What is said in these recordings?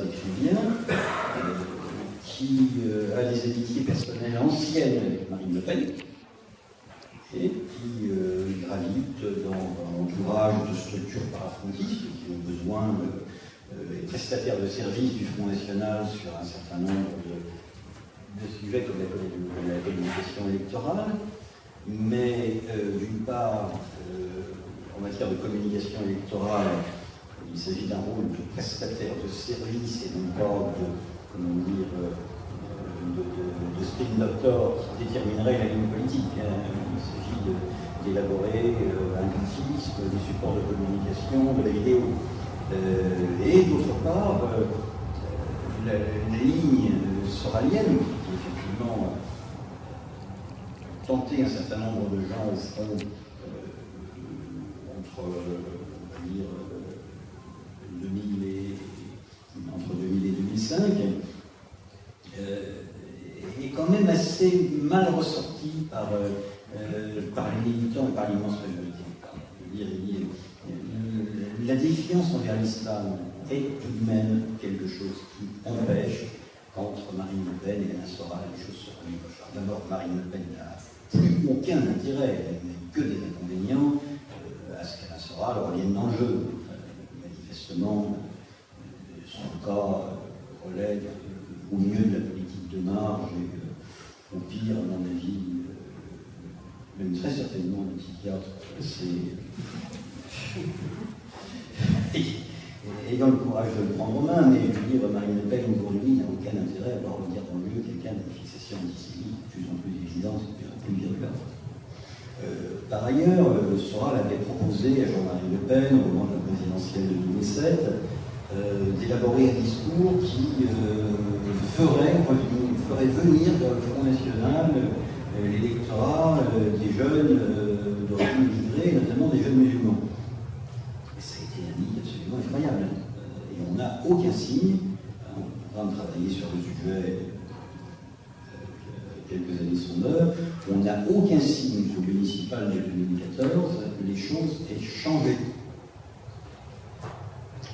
écrit bien, qui a des amitiés personnelles anciennes avec Marine Le Pen, et qui gravite dans un entourage de structures parafrontistes qui ont besoin des prestataires de services du Front National sur un certain nombre de sujets comme la communication électorale, mais d'une part, en matière de communication électorale, il s'agit d'un rôle de prestataire de services et non pas de spin doctor qui déterminerait la ligne politique. Il s'agit d'élaborer un graphisme, des supports de communication, de la vidéo. Et d'autre part, la ligne soralienne, qui effectivement tenté un certain nombre de gens au front entre 2000 et 2005, est quand même assez mal ressorti par les militants et par l'immense majorité. La défiance envers l'islam est tout de même quelque chose qui empêche qu'entre Marine Le Pen et Alain Soral, les choses soient comme clochard. D'abord, Marine Le Pen n'a plus aucun intérêt, elle n'a que des inconvénients à ce qu'Alain Soral revienne dans le jeu. Manifestement, son cas relève au mieux de la politique de marge et au pire, à mon avis, même très certainement le psychiatre ayant le courage de le prendre en main, mais je veux dire, Marine Le Pen aujourd'hui n'a aucun intérêt à voir revenir dans le jeu quelqu'un d'une fixation antisémite de plus en plus évidente et de plus en plus virulente. Par ailleurs, Soral avait proposé à Jean-Marie Le Pen, au moment de la présidentielle de 2007, d'élaborer un discours qui ferait venir vers le Front National l'électorat des jeunes d'origine immigrée, notamment des jeunes musulmans. Et ça a été un lit absolument effroyable. Et on n'a aucun signe, on est en train de travailler sur le sujet quelques années son heure, on n'a aucun signe au municipal de 2014 que les choses aient changé.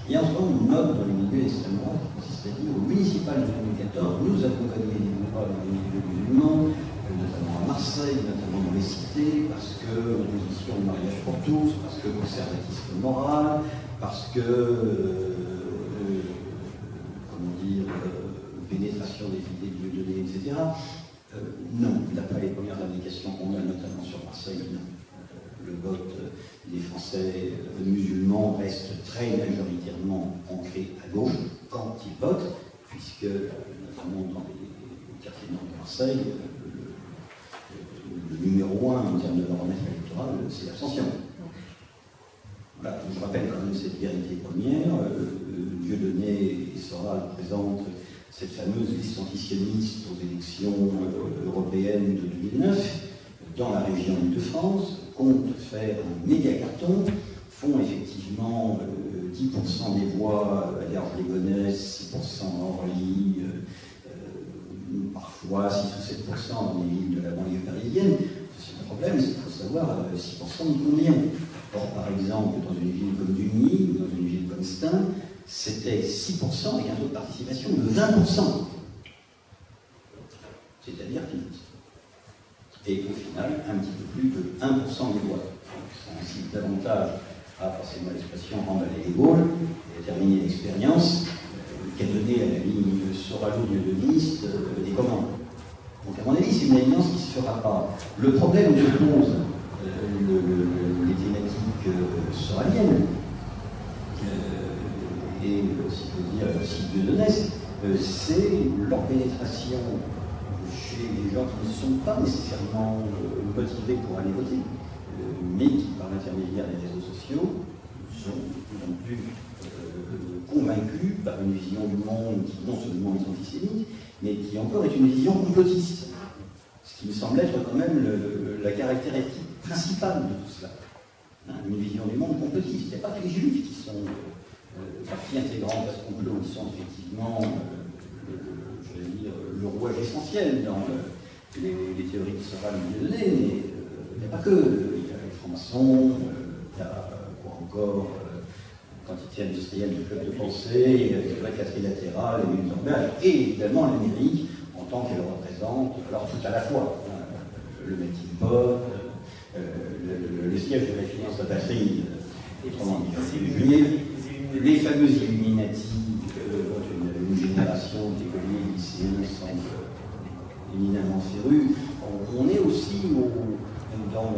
Il y a en ce moment une mode dans les milieux extrême droite qui consiste à dire au municipal de 2014, nous avons gagné des combats dans les milieux musulmans, notamment à Marseille, notamment dans les cités, parce que opposition au mariage pour tous, parce que conservatisme moral, parce que pénétration des idées de Dieudonné, etc. Non, d'après les premières indications qu'on a, notamment sur Marseille, non. Le vote des Français musulmans reste très majoritairement ancré à gauche quand ils votent, puisque, notamment dans les quartiers nord de Marseille, le numéro 1 en termes de baromètre électoral, c'est l'abstention. Voilà, je rappelle quand même cette vérité première. Dieudonné et Soral présentent cette fameuse liste antisioniste aux élections européennes de 2009 dans la région Île-de-France, comptent faire un méga carton, font effectivement 10% des voix à Garges-les-Gonesse, 6% à Orly, parfois 6 ou 7% dans les villes de la banlieue parisienne. C'est un problème, c'est qu'il faut savoir 6% de combien. Or, par exemple, dans une ville comme Dugny, ou dans une ville comme Stein, c'était 6% avec un taux de participation de 20%. C'est-à-dire qu'il et au final, un petit peu plus de 1% des voix. Ça incite davantage à, passez-moi l'expression, remballer les Gaules et à terminer l'expérience qu'à donner à la ligne Soralo-Dieudoniste des commandes. Donc, à mon avis, c'est une alliance qui ne se fera pas. Le problème que pose les thématiques soraliennes, et si je veux dire aussi Dieudonné, c'est leur pénétration chez les gens qui ne sont pas nécessairement motivés pour aller voter, mais qui, par l'intermédiaire des réseaux sociaux, sont de plus en plus convaincus par une vision du monde qui non seulement est antisémite, mais qui encore est une vision complotiste. Ce qui me semble être quand même la caractéristique principale de tout cela. Une vision du monde complotiste. Il n'y a pas que les juifs qui sont partie intégrante à ce complot, qui sont effectivement le rouage essentiel dans les théories de Soral et Dieudonné, mais il n'y a pas que. Il y a les francs-maçons, il y a quoi encore, quantité industrielle du club de pensée, le grec latérale, et Gutenberg, et évidemment l'Amérique en tant qu'elle représente, alors tout à la fois, le melting pot, le siège de la finance de la patrie, autrement dit, les fameux Illuminati, dont une génération d'écoliers lycéens semble éminemment férus. On est aussi dans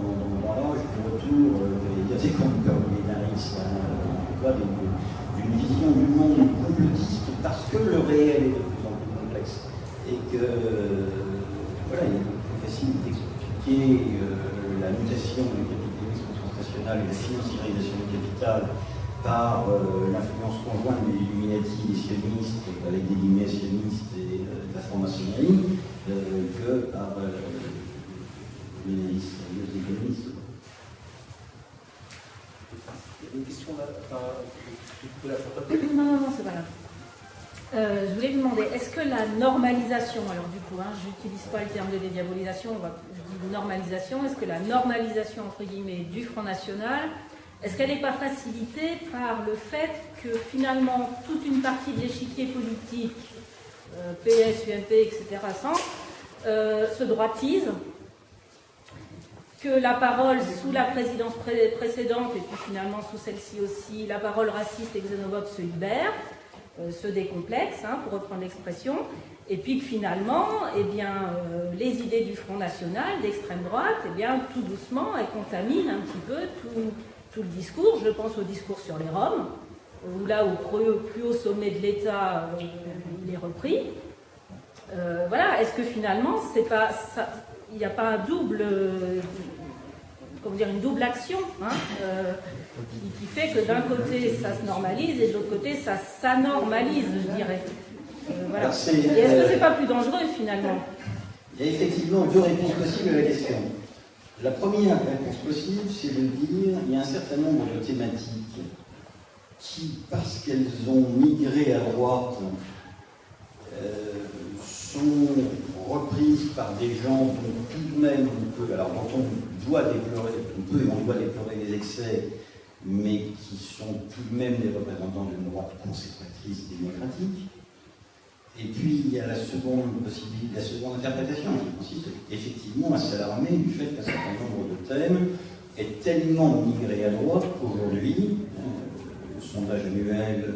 l'âge du retour des communautaristes, d'une vision du monde complotiste, parce que le réel est de plus en plus complexe. Et que, voilà, il est plus facile d'expliquer la mutation du capitalisme transnational et la financiarisation du capital par l'influence conjointe des Illuminati, des sionistes, avec des guillemets sionistes et de la franc-maçonnerie, que par les économistes. Il y a une question là, Non, c'est pas grave. Je voulais vous demander, est-ce que la normalisation, alors du coup, je n'utilise pas le terme de dédiabolisation, je dis normalisation, est-ce que la normalisation, entre guillemets, du Front National, est-ce qu'elle n'est pas facilitée par le fait que finalement toute une partie de l'échiquier politique, PS, UMP, etc., se droitise, que la parole sous la présidence précédente, et puis finalement sous celle-ci aussi, la parole raciste et xénophobe se libère, se décomplexe, pour reprendre l'expression, et puis que finalement, les idées du Front National, d'extrême droite, tout doucement, elles contaminent un petit peu tout le discours. Je pense au discours sur les Roms, où là, au plus haut sommet de l'État, il est repris. Voilà, est-ce que finalement, il n'y a pas une double action qui fait que d'un côté ça se normalise et de l'autre côté ça s'anormalise, je dirais. Voilà. Alors et est-ce que c'est pas plus dangereux finalement? Il y a effectivement deux réponses possibles à la question. La première réponse possible, c'est de dire qu'il y a un certain nombre de thématiques qui, parce qu'elles ont migré à droite, sont reprises par des gens dont tout de même on peut, alors dont on doit déplorer, on doit déplorer les excès, mais qui sont tout de même des représentants d'une droite conservatrice démocratique. Et puis il y a la seconde possibilité, la seconde interprétation, qui consiste effectivement à s'alarmer du fait qu'un certain nombre de thèmes est tellement migré à droite qu'aujourd'hui, le sondage annuel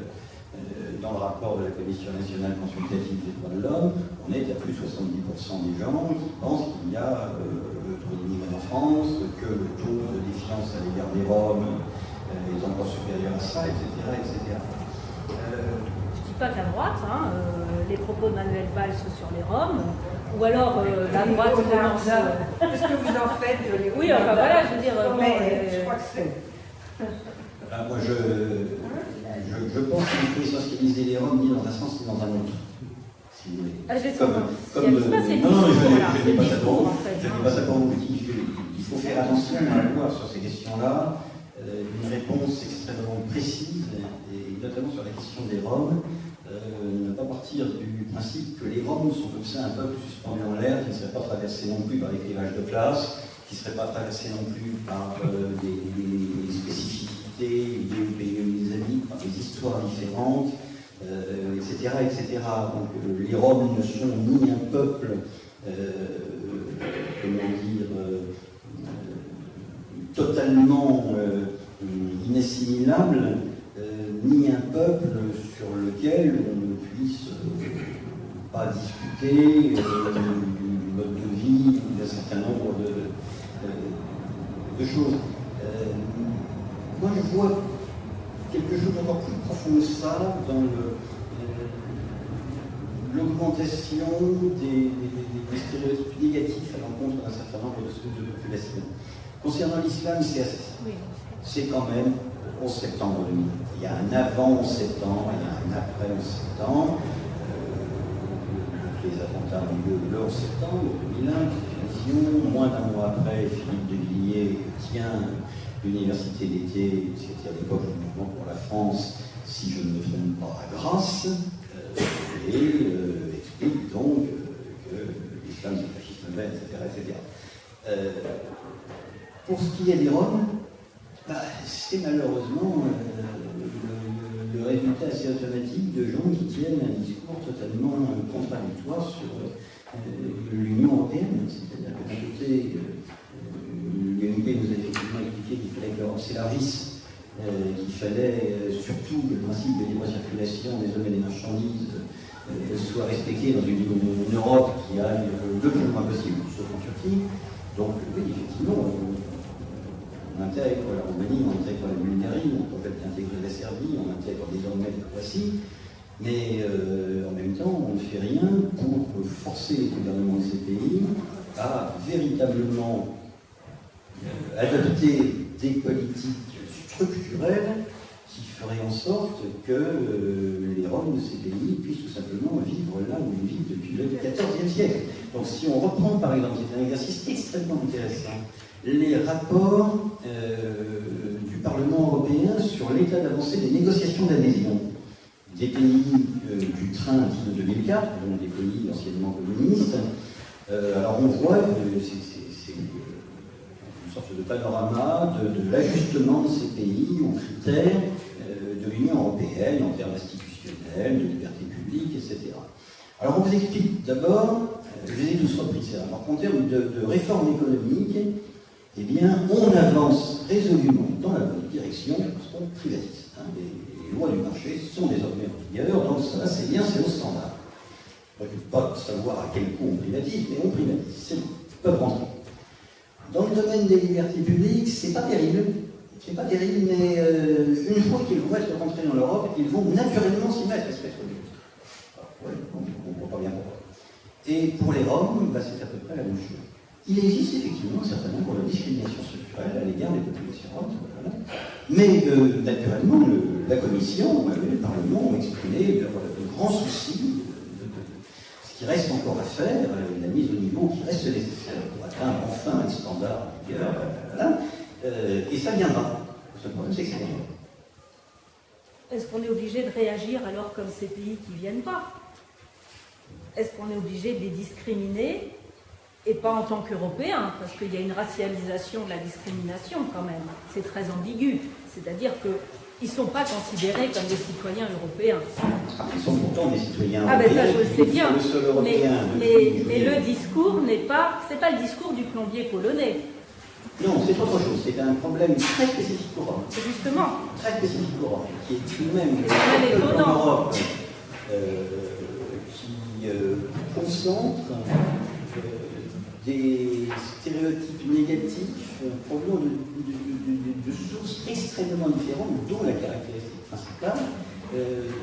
dans le rapport de la Commission nationale consultative des droits de l'homme, on est à plus de 70% des gens qui pensent qu'il y a le taux d'immigrés en France, que le taux de défiance à l'égard des Roms est encore supérieur à ça, etc. etc. Je ne dis pas qu'à droite, les propos de Manuel Valls sur les Roms, ou alors la droite commence... Qu'est-ce que vous en faites les Oui, enfin voilà, je veux dire... je crois que c'est... Moi, je pense qu'il faut essentialiser les Roms ni dans un sens ni dans un autre, si vous voulez. Non, je n'ai pas ça pour vous. Je n'ai pas ça pour vous. Il faut faire attention à avoir sur ces questions-là une réponse extrêmement précise, et notamment sur la question des Roms, ne pas partir du principe que les Roms sont comme ça un peuple suspendu en l'air, qui ne serait pas traversé non plus par les clivages de classe, qui ne serait pas traversé non plus par des spécificités des pays amis, par des histoires différentes, etc., etc. Donc les Roms ne sont ni un peuple, totalement inassimilable, ni un peuple sur lequel on ne puisse pas discuter du mode de vie, d'un certain nombre de choses. Moi, je vois quelque chose d'encore plus profond que ça dans l'augmentation des stéréotypes négatifs à l'encontre d'un certain nombre de populations. Concernant l'islam, c'est assez simple. C'est quand même 11 septembre 2000. Il y a un avant 11 septembre, il y a un après 11 septembre. Les attentats ont lieu le 11 septembre 2001, moins d'un mois après, Philippe de Villiers tient l'université d'été, c'était à l'époque le mouvement pour la France, si je ne me trompe pas, à Grasse, et explique donc que l'islam c'est le fascisme même, etc. Pour ce qui est des Roms, c'est malheureusement le résultat assez automatique de gens qui tiennent un discours totalement contradictoire sur l'Union européenne. C'est-à-dire que d'un côté, l'UMP nous a effectivement expliqué qu'il fallait que l'Europe s'élargisse, qu'il fallait surtout que le principe de libre circulation des hommes et des marchandises soit respecté dans une Europe qui aille le plus loin possible, sauf en Turquie. Donc oui, effectivement, on intègre la Roumanie, on intègre la Bulgarie, on peut intégrer la Serbie, on intègre désormais la Croatie, mais en même temps, on ne fait rien pour forcer les gouvernements de ces pays à véritablement adopter des politiques structurelles qui feraient en sorte que les Roms de ces pays puissent tout simplement vivre là où ils vivent depuis le XIVe siècle. Donc si on reprend par exemple, c'est un exercice extrêmement intéressant, les rapports du Parlement européen sur l'état d'avancée des négociations d'adhésion des pays du train dit de 2004, donc des pays anciennement communistes. Alors on voit que c'est une sorte de panorama de l'ajustement de ces pays aux critères de l'Union européenne en termes institutionnels, de liberté publique, etc. Alors on vous explique d'abord, je les ai tous repris, c'est alors qu'en termes de réforme économique, eh bien, on avance résolument dans la bonne direction parce qu'on privatise. Les lois du marché sont désormais en vigueur, donc ça, c'est bien, c'est au standard. Je ne peux pas savoir à quel coup on privatise, mais on privatise, c'est bon, ils peuvent rentrer. Dans le domaine des libertés publiques, c'est pas terrible. C'est pas terrible, mais une fois qu'ils vont être rentrés dans l'Europe, ils vont naturellement s'y mettre à se mettre au but. Ouais, on ne comprend pas bien pourquoi. Et pour les Roms, c'est à peu près la même chose. Il existe effectivement un certain nombre de discriminations structurelles à l'égard des populations roms, voilà. Mais naturellement, la Commission et le Parlement ont exprimé leur grand souci de ce qui reste encore à faire, la mise au niveau qui reste nécessaire pour atteindre enfin les standards en vigueur, voilà. Et ça viendra. Ce problème, c'est que ça viendra. Est-ce qu'on est obligé de réagir alors comme ces pays qui ne viennent pas? Est-ce qu'on est obligé de les discriminer? Et pas en tant qu'Européens, parce qu'il y a une racialisation de la discrimination quand même. C'est très ambigu. C'est-à-dire qu'ils ne sont pas considérés comme des citoyens européens. Ils sont pourtant des citoyens européens. Ah ben ça, je le sais bien. Mais le discours n'est pas... C'est pas le discours du plombier polonais. Non, c'est autre chose. C'est un problème très spécifique au Rome. C'est justement. Très spécifique au Rome, qui est tout de même étonnant. En Europe, qui concentre des stéréotypes négatifs provenant de sources extrêmement différentes, dont la caractéristique principale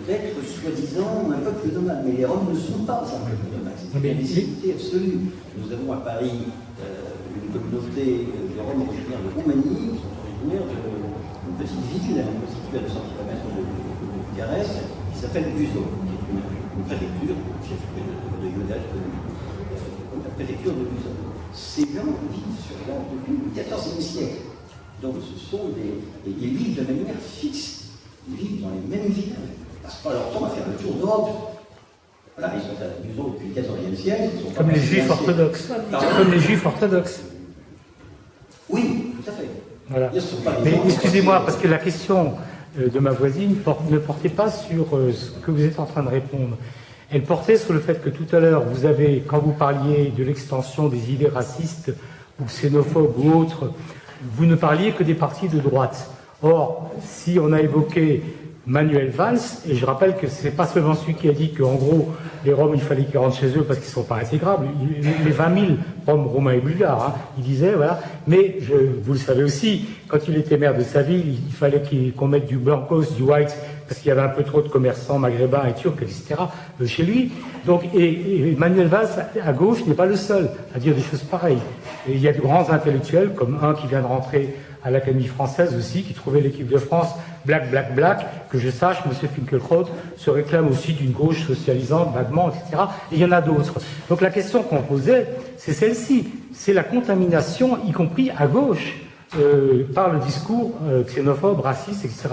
d'être soi-disant un peuple nomade. Mais les Roms ne sont pas un peuple nomade, c'est une nécessité absolue. Nous avons à Paris une communauté de Roms originaires de Roumanie, qui sont originaires d'une petite ville constituée à 200 km de Bucarest, qui s'appelle Buzău, qui est une préfecture, chef-lieu de Iudeș, la préfecture de Buzău. Ces gens vivent sur place depuis le XIVe siècle. Donc ce sont ils vivent de manière fixe. Ils vivent dans les mêmes villes. Ils ne passent pas leur temps à faire le tour d'Europe. Voilà, ils sont à Buzău depuis le XIVe siècle. Comme les Juifs orthodoxes. Comme les Juifs orthodoxes. Oui, tout à fait. Voilà. Mais excusez-moi, parce que la question de ma voisine ne portait pas sur ce que vous êtes en train de répondre. Elle portait sur le fait que tout à l'heure, vous avez, quand vous parliez de l'extension des idées racistes ou xénophobes ou autres, vous ne parliez que des partis de droite. Or, si on a évoqué Manuel Valls, et je rappelle que ce n'est pas seulement celui qui a dit qu'en gros, les Roms, il fallait qu'ils rentrent chez eux parce qu'ils ne sont pas intégrables, les 20 000 Roms, Roumains et Bulgares, hein, il disait, voilà. Mais, vous le savez aussi, quand il était maire de sa ville, il fallait qu'on mette du blancos, du white, parce qu'il y avait un peu trop de commerçants maghrébins et turcs, etc., chez lui. Donc, et Manuel Valls, à gauche, n'est pas le seul à dire des choses pareilles. Et il y a de grands intellectuels, comme un qui vient de rentrer à l'Académie française aussi, qui trouvait l'équipe de France black, black, black, que je sache, M. Finkielkraut se réclame aussi d'une gauche socialisante, vaguement, etc. Et il y en a d'autres. Donc la question qu'on posait, c'est celle-ci. C'est la contamination, y compris à gauche, par le discours xénophobe, raciste, etc.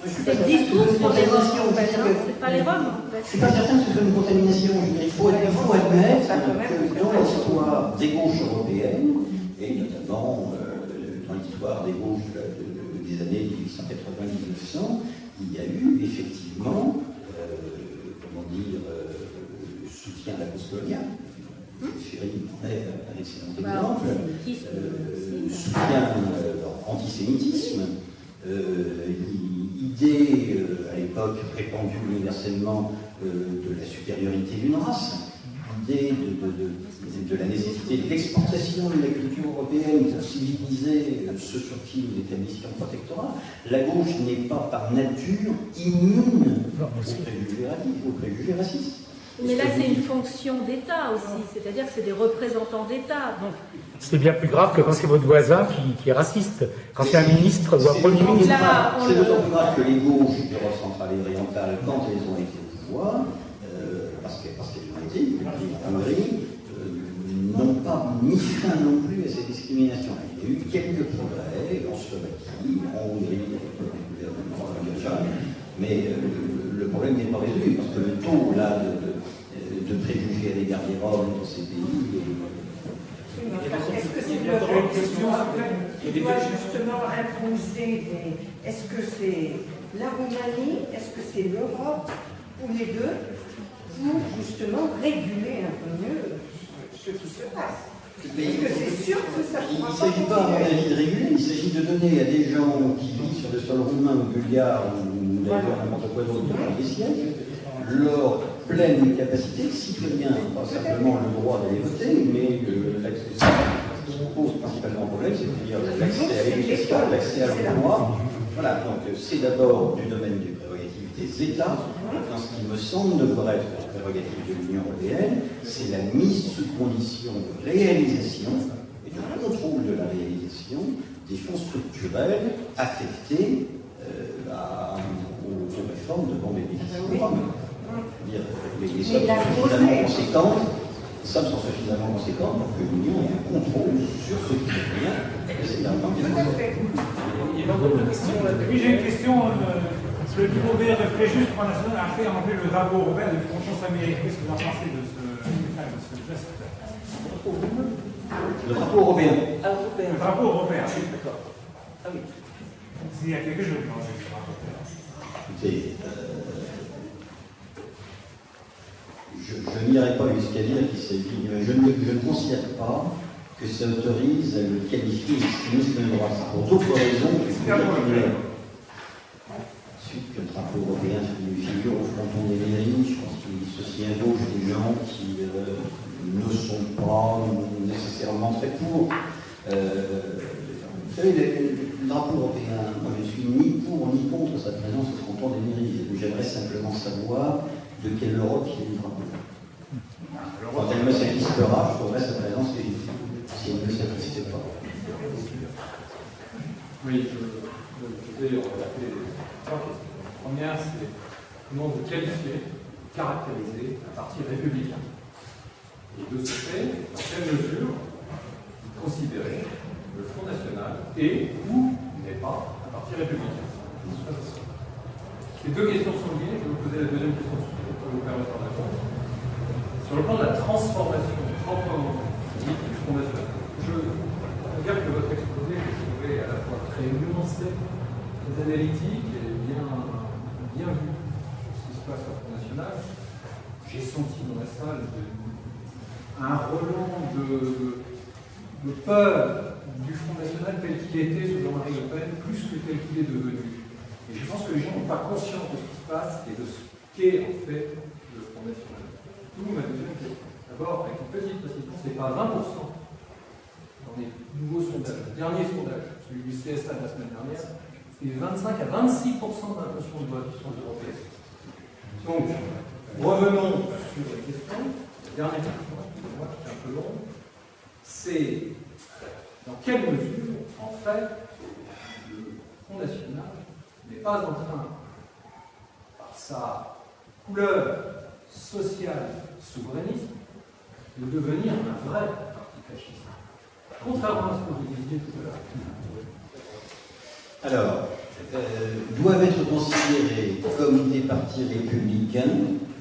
C'est le discours sur les Roms, en fait, hein. C'est pas les Roms, en fait. Je ne suis pas certain que ce soit une contamination. Il faut admettre que dans l'histoire des gauches européennes, et notamment dans l'histoire des gauches des années 1880-1900, il y a eu effectivement, soutien à la cause coloniale. Ferry en est un excellent exemple. Soutien antisémitisme, idée à l'époque répandue universellement de la supériorité d'une race, idée de la nécessité de l'exportation de la culture européenne pour civiliser ceux sur qui nous établissions protectorat. La gauche n'est pas par nature immune aux préjugés racistes. Mais là, c'est une fonction d'État aussi, c'est-à-dire que c'est des représentants d'État. Donc... C'est bien plus grave que quand c'est votre voisin qui est raciste. Quand c'est un ministre ou un premier ministre. C'est d'autant plus grave que les gauches d'Europe centrale et orientale, quand elles ont été au pouvoir, parce qu'elles ont été, en Hongrie, n'ont pas mis fin non plus à ces discriminations. Il y a eu quelques progrès en Slovaquie, en Hongrie, avec le gouvernement Gyurcsány, mais le problème n'est pas résolu, parce que le taux là, de préjugés à l'égard des Roms dans ces pays est-ce que c'est l'Europe qui doit justement imposer des... Est-ce que c'est la Roumanie, est-ce que c'est l'Europe, ou les deux, pour justement réguler un peu mieux ce qui se passe? Parce que c'est sûr que ça il pourra ne s'agit pas, à mon avis, de réguler, il s'agit de donner à des gens qui vivent sur le sol roumain ou bulgare, ou d'ailleurs n'importe quoi d'autre depuis des siècles, leur pleine capacité citoyen, pas simplement le droit d'aller voter, mais ce qui pose principalement problème, c'est-à-dire l'accès à l'éducation, l'accès à l'emploi. Voilà, donc c'est d'abord du domaine des prérogatives des États. Dans ce qui me semble devrait être la prérogative de l'Union européenne, c'est la mise sous condition de réalisation et de contrôle de la réalisation des fonds structurels affectés aux réformes devant les bénéficiaires. Les sommes sont suffisamment conséquentes pour que l'Union ait un contrôle sur ce qui est bien, et c'est l'argent qui est fait. Il y a encore une question là. Oui, j'ai une question. Le niveau vert de Fréjus, Front National, a fait enlever le drapeau européen de France-Amérique. Qu'est-ce que vous en pensez de ce geste? Le drapeau européen. Le drapeau européen, oui. D'accord. Ah oui. S'il y a quelque chose dans ce drapeau européen. Écoutez, je n'irai pas jusqu'à dire qu'il s'agit. Je ne considère pas que ça autorise à le qualifier d'extrémiste de droite. Pour d'autres raisons que ensuite que le drapeau européen figure au fronton des mairies, je pense qu'il ceci embauche des gens qui ne sont pas nécessairement très pour. Vous savez, le drapeau européen, moi je ne suis ni pour ni contre sa présence au fronton des mairies. J'aimerais simplement savoir de quelle Europe il est le drapeau. Quand elle me satisfera, je trouverai sa présence légitime. Si elle ne me satisfait pas. Oui, je vais relater trois questions. La première, c'est comment vous qualifiez, caractériser un parti républicain. Et de ce fait, dans quelle mesure vous considérez le Front National est ou n'est pas un parti républicain? Ces deux questions sont liées. Je vais vous poser la deuxième question pour vous permettre de répondre. Sur le plan de la transformation proprement dite du Front National, je regarde que votre exposé est trouvé à la fois très nuancé, très analytique et bien vu ce qui se passe au Front National. J'ai senti dans la salle un relan de peur du Front National tel qu'il était sous Jean-Marie Le Pen, plus que tel qu'il est devenu. Et je pense que les gens n'ont pas conscience de ce qui se passe et de ce qu'est en fait le Front National. D'où ma deuxième question. D'abord, avec une petite précision, c'est pas 20% dans les nouveaux sondages. Le dernier sondage, celui du CSA de la semaine dernière, c'est 25 à 26% d'intention de vote qui sont européennes. Donc, revenons sur la question. La dernière question, excusez-moi, qui est un peu longue, c'est dans quelle mesure, en fait, le Front National n'est pas en train, par sa couleur sociale souverainiste, de devenir un vrai parti fasciste. Contrairement à ce que vous disiez tout à l'heure. Alors, doivent être considérés comme des partis républicains,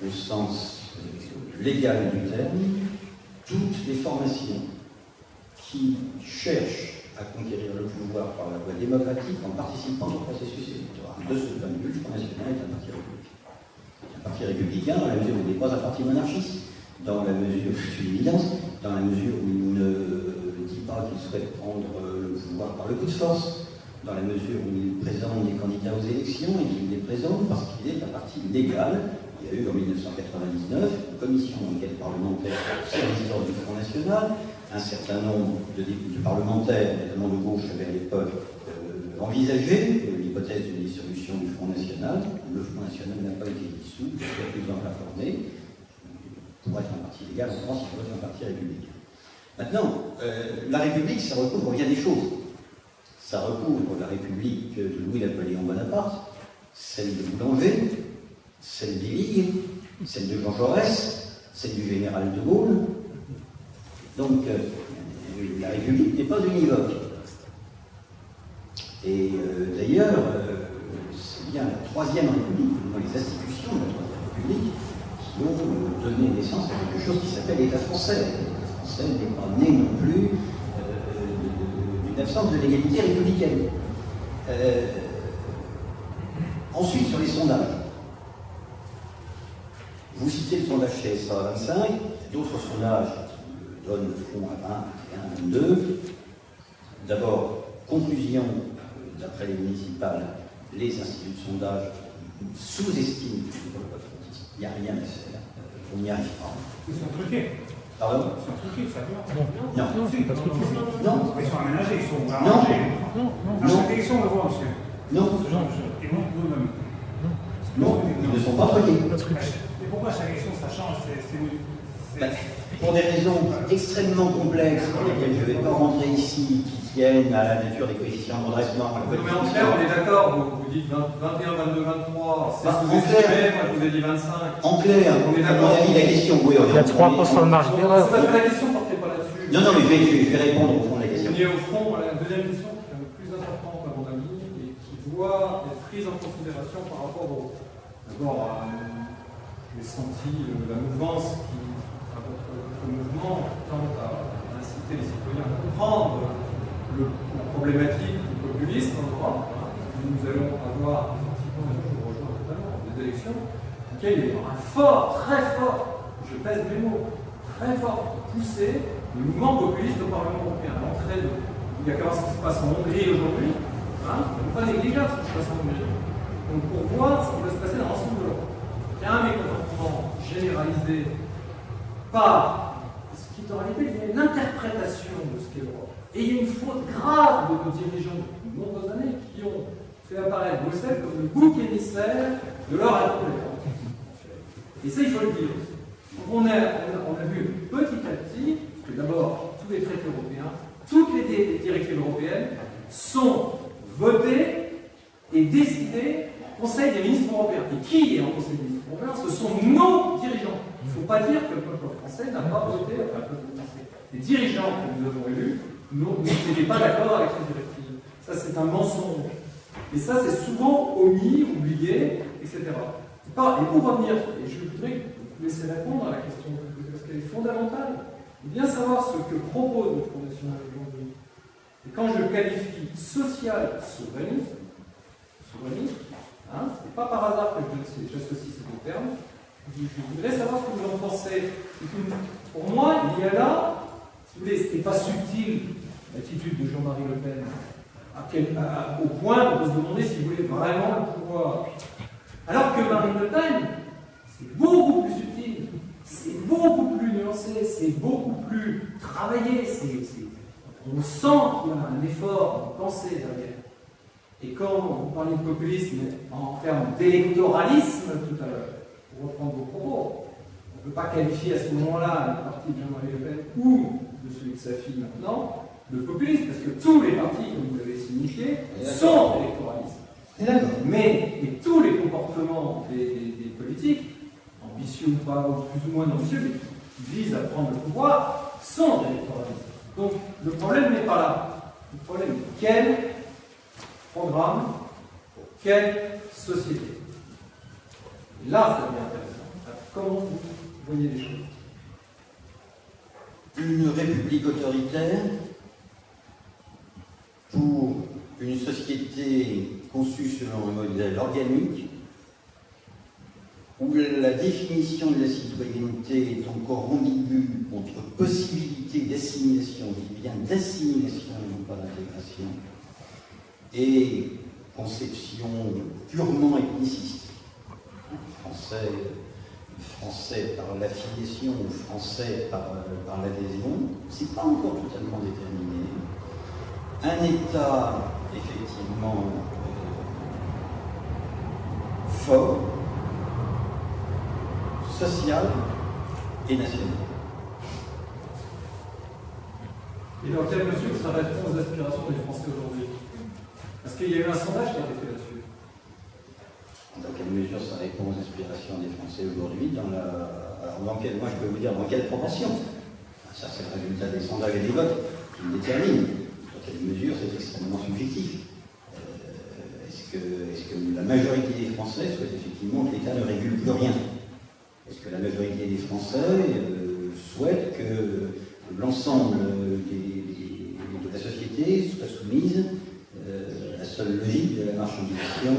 au sens légal du terme, toutes les formations qui cherchent à conquérir le pouvoir par la voie démocratique en participant au processus électoral. De ce point de vue, le Front National est un parti républicain. C'est un parti républicain dans la mesure où il n'est pas un parti monarchiste, dans la mesure, c'est une évidence, dans la mesure où il ne dit pas qu'il souhaite prendre le pouvoir par le coup de force, dans la mesure où il présente des candidats aux élections et qu'il les présente parce qu'il est un parti légal. Il y a eu en 1999 une commission d'enquête parlementaire sur l'histoire du Front National. Un certain nombre de parlementaires, notamment de gauche, avaient à l'époque envisagé l'hypothèse d'une dissolution du Front National. Le Front National n'a pas été dissous, il a plus besoin de la former. Pour être un parti légal en France, il faut être un parti républicain. Maintenant, la République, ça recouvre bien des choses. Ça recouvre la République de Louis-Napoléon Bonaparte, celle de Boulanger, celle des Ligues, celle de Jean Jaurès, celle du général de Gaulle. Donc, la République n'est pas univoque. Et d'ailleurs, c'est bien la Troisième République, les institutions de la Troisième République, qui ont donné naissance à quelque chose qui s'appelle l'État français. L'État français n'est pas né non plus d'une absence de l'égalité républicaine. Ensuite, sur les sondages. Vous citez le sondage CSA à 25, d'autres sondages qui donnent le front à 20, 21, 22. D'abord, conclusion, d'après les municipales, les instituts de sondage sous-estiment le vote politique. Il n'y a rien à faire. On n'y arrive pas. Ils sont truqués. Pardon? Ils sont truqués, ça vient. Non. Si, Non. Ils sont aménagés, ils sont Non. arrangés. Non. À chaque élection, on le voit, monsieur. Non. Ils montent nous-mêmes. Non. Ils ne sont pas truqués. Mais pourquoi chaque élection, ça change? Pour des raisons extrêmement complexes, dans lesquelles je ne vais pas rentrer ici, qui tiennent à la nature des coefficients de redressement. Mais en clair, on est d'accord, vous dites 21, 22, 23, c'est sous-estimé, moi je vous ai dit 25. En clair, on est à mon d'accord. avis, la question, oui, Il y a 3% de marge d'erreur. C'est parce que la question ne portait pas là-dessus. Non, mais je vais répondre au fond de la question. On est au fond à la deuxième question qui est la plus importante à mon avis et qui doit être prise en considération par rapport d'abord à j'ai senti la mouvance qui, à votre mouvement, tente à inciter les citoyens à comprendre la problématique du populisme en Europe. Nous allons avoir, effectivement, je vous rejoins totalement, des élections auxquelles il y aura un fort, très fort, je pèse mes mots, très fort poussé le mouvement populiste au Parlement européen. L'entrée de, il y a qu'à voir ce qui se passe en Hongrie aujourd'hui, il ne faut pas négliger ce qui se passe en Hongrie. Donc pour voir ce qui va se passer dans l'ensemble de l'Europe. Il y a un mécontentement généralisé par ce qui est en réalité une interprétation de ce qu'est l'Europe. Et il y a une faute grave de nos dirigeants depuis de nombreuses années qui ont fait apparaître Bruxelles comme le bouc émissaire de leur incompétence. Et ça, il faut le dire. On a vu petit à petit que d'abord, tous les traités européens, toutes les directives européennes sont votées et décidées au Conseil des ministres européens. Et qui est en Conseil des ministres européens? Ce sont nos dirigeants. Il ne faut pas dire que le peuple français n'a pas voté, enfin, le peuple français. Les dirigeants que nous avons élus n'étaient pas d'accord avec ces directives. Ça, c'est un mensonge. Et ça, c'est souvent omis, oublié, etc. Et pour revenir, et je voudrais vous laisser répondre à la question que vous posez, parce qu'elle est fondamentale, et bien savoir ce que propose le Front National aujourd'hui. Et quand je qualifie social souverainiste, c'est pas par hasard que j'associe ces deux termes, je voudrais savoir ce que vous en pensez. Pour moi, il y a là, si vous voulez, c'était pas subtil l'attitude de Jean-Marie Le Pen, au point de se demander s'il voulait vraiment le pouvoir. Alors que Marine Le Pen, c'est beaucoup plus subtil, c'est beaucoup plus nuancé, c'est beaucoup plus travaillé, on sent qu'il y a un effort de pensée derrière. Et quand vous parlez de populisme en termes d'électoralisme tout à l'heure, pour reprendre vos propos, on ne peut pas qualifier à ce moment-là le parti de Jean-Marie Le Pen ou de celui de sa fille maintenant de populisme, parce que tous les partis, comme vous l'avez signifié, sont électoralistes. Mais et tous les comportements des politiques, ambitieux ou pas, ou plus ou moins ambitieux, mais qui visent à prendre le pouvoir, sont électoralistes. Donc le problème n'est pas là. Le problème est quel programme, pour quelle société. Et là, ça devient intéressant. Comment vous voyez les choses? Une république autoritaire pour une société conçue selon un modèle organique, où la définition de la citoyenneté est encore ambiguë entre possibilité d'assimilation, je dis bien d'assimilation et non pas d'intégration, et conception purement ethniciste. Français par l'affiliation ou français par l'adhésion, c'est pas encore totalement déterminé. Un État, effectivement, fort, social et national. Et dans quelle mesure ça répond aux aspirations des Français aujourd'hui? Parce qu'il y a eu un sondage qui a été fait là-dessus. Dans quelle mesure ça répond aux aspirations des Français aujourd'hui? Moi, je peux vous dire dans quelle proportion. Ça, c'est le résultat des sondages et des votes qui le déterminent. Dans quelle mesure c'est extrêmement subjectif. Est-ce que la majorité des Français souhaite effectivement que l'État ne régule plus rien? Est-ce que la majorité des Français souhaite que l'ensemble de la société soit soumise à la seule logique de la marchandisation